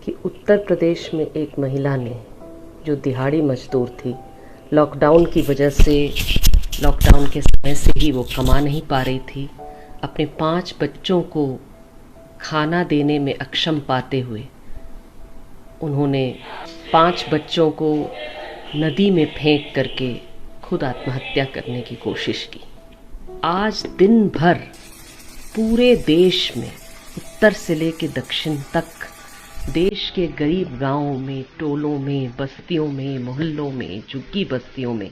कि उत्तर प्रदेश में एक महिला ने, जो दिहाड़ी मजदूर थी, लॉकडाउन की वजह से, लॉकडाउन के समय से ही वो कमा नहीं पा रही थी, अपने 5 बच्चों को खाना देने में अक्षम पाते हुए उन्होंने 5 बच्चों को नदी में फेंक करके खुद आत्महत्या करने की कोशिश की। आज दिन भर पूरे देश में, उत्तर से लेकर दक्षिण तक, देश के गरीब गांवों में, टोलों में, बस्तियों में, मोहल्लों में, झुग्गी बस्तियों में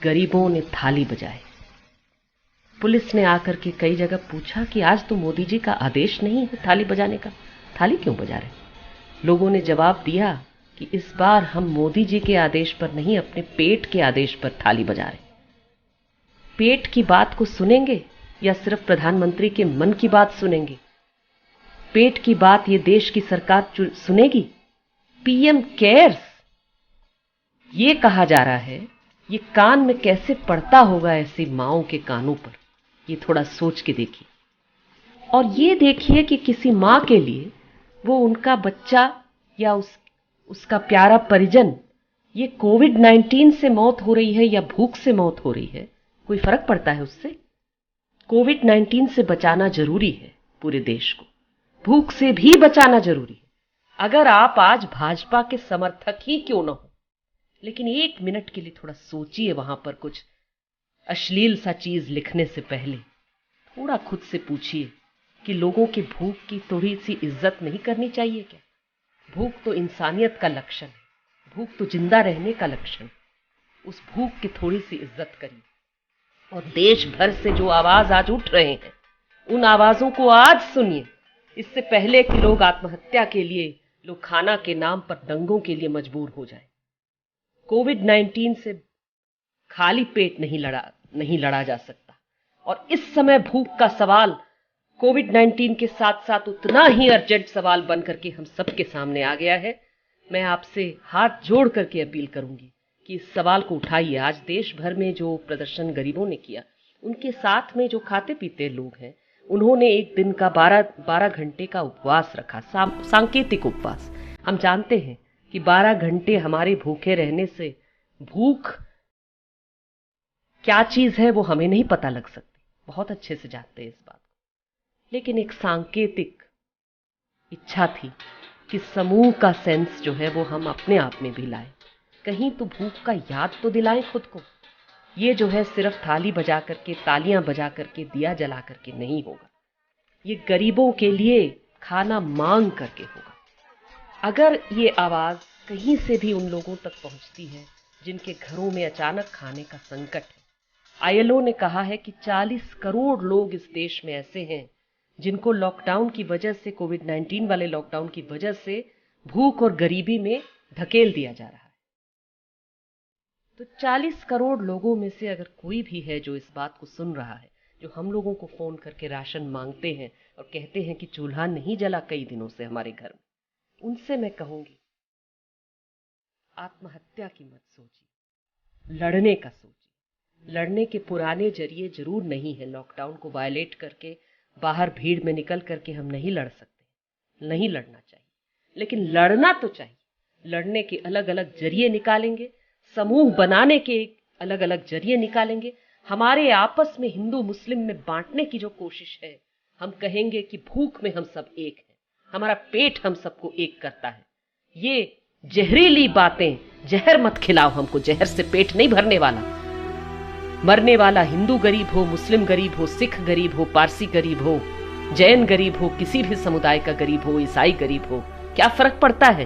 गरीबों ने थाली बजाए। पुलिस ने आकर के कई जगह पूछा कि आज तो मोदी जी का आदेश नहीं है थाली बजाने का, थाली क्यों बजा रहे? लोगों ने जवाब दिया कि इस बार हम मोदी जी के आदेश पर नहीं, अपने पेट के आदेश पर थाली बजा रहे। पेट की बात को सुनेंगे या सिर्फ प्रधानमंत्री के मन की बात सुनेंगे? पेट की बात ये देश की सरकार सुनेगी? पीएम केयर्स ये कहा जा रहा है, ये कान में कैसे पड़ता होगा ऐसी माओं के कानों पर? ये थोड़ा सोच के देखिए। और ये देखिए कि किसी माँ के लिए वो उनका बच्चा या उसका प्यारा परिजन, ये कोविड-19 से मौत हो रही है या भूख से मौत हो रही है, कोई फर्क पड़ता है उससे? कोविड-19 से बचाना जरूरी है पूरे देश को, भूख से भी बचाना जरूरी है। अगर आप आज भाजपा के समर्थक ही क्यों न हो, लेकिन 1 मिनट के लिए थोड़ा सोचिए, वहां पर कुछ अश्लील सा चीज लिखने से पहले थोड़ा खुद से पूछिए कि लोगों की भूख की थोड़ी सी इज्जत नहीं करनी चाहिए क्या? भूख तो इंसानियत का लक्षण है, भूख तो जिंदा रहने का लक्षण है। उस भूख की थोड़ी सी इज्जत करिए। और देश भर से जो आवाज आज उठ रहे हैं, उन आवाजों को आज सुनिए, इससे पहले कि लोग आत्महत्या के लिए, लोग खाना के नाम पर दंगों के लिए मजबूर हो जाए। कोविड-19 से खाली पेट नहीं लड़ा जा सकता। और इस समय भूख का सवाल कोविड-19 के साथ साथ उतना ही अर्जेंट सवाल बन करके हम सबके सामने आ गया है। मैं आपसे हाथ जोड़ करके अपील करूंगी कि इस सवाल को उठाइए। आज देश भर में जो प्रदर्शन गरीबों ने किया, उनके साथ में जो खाते पीते लोग हैं, उन्होंने एक दिन का 12 घंटे का उपवास रखा, सांकेतिक उपवास। हम जानते हैं कि 12 घंटे हमारे भूखे रहने से भूख क्या चीज है वो हमें नहीं पता लग सकती, बहुत अच्छे से जानते हैं इस बात को। लेकिन एक सांकेतिक इच्छा थी कि समूह का सेंस जो है वो हम अपने आप में भी लाएं। कहीं तो भूख का याद तो दिलाएं खुद को। ये जो है सिर्फ थाली बजा करके, तालियां बजा करके, दिया जला करके नहीं होगा। ये गरीबों के लिए खाना मांग करके होगा। अगर ये आवाज कहीं से भी उन लोगों तक पहुंचती है जिनके घरों में अचानक खाने का संकट है, आईएलओ ने कहा है कि 40 करोड़ लोग इस देश में ऐसे हैं जिनको लॉकडाउन की वजह से, कोविड-19 वाले लॉकडाउन की वजह से भूख और गरीबी में धकेल दिया जा रहा है। तो 40 करोड़ लोगों में से अगर कोई भी है जो इस बात को सुन रहा है, जो हम लोगों को फोन करके राशन मांगते हैं और कहते हैं कि चूल्हा नहीं जला कई दिनों से हमारे घर में, उनसे मैं कहूंगी, आत्महत्या की मत सोचिए, लड़ने का सोचिए। लड़ने के पुराने जरिए जरूर नहीं है। लॉकडाउन को वायलेट करके, बाहर भीड़ में निकल करके हम नहीं लड़ सकते, नहीं लड़ना चाहिए, लेकिन लड़ना तो चाहिए। लड़ने के अलग अलग जरिए निकालेंगे, समूह बनाने के अलग अलग जरिए निकालेंगे। हमारे आपस में हिंदू मुस्लिम में बांटने की जो कोशिश है, हम कहेंगे कि भूख में हम सब एक हैं, हमारा पेट हम सबको एक करता है। ये जहरीली बातें, जहर मत खिलाओ हमको, जहर से पेट नहीं भरने वाला। मरने वाला हिंदू गरीब हो, मुस्लिम गरीब हो, सिख गरीब हो, पारसी गरीब हो, जैन गरीब हो, किसी भी समुदाय का गरीब हो, ईसाई गरीब हो, क्या फर्क पड़ता है?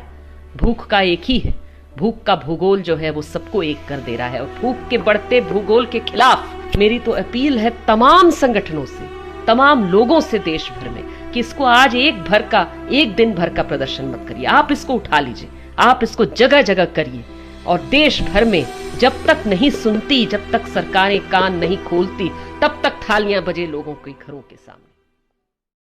भूख का एक ही है। भूख का भूगोल जो है वो सबको एक कर दे रहा है। और भूख के बढ़ते भूगोल के खिलाफ मेरी तो अपील है तमाम संगठनों से, तमाम लोगों से देश भर में, कि इसको आज एक दिन भर का प्रदर्शन मत करिए। आप इसको उठा लीजिए, आप इसको जगह जगह करिए। और देश भर में जब तक नहीं सुनती, जब तक सरकारें कान नहीं खोलती, तब तक थालियां बजे लोगों के घरों के सामने।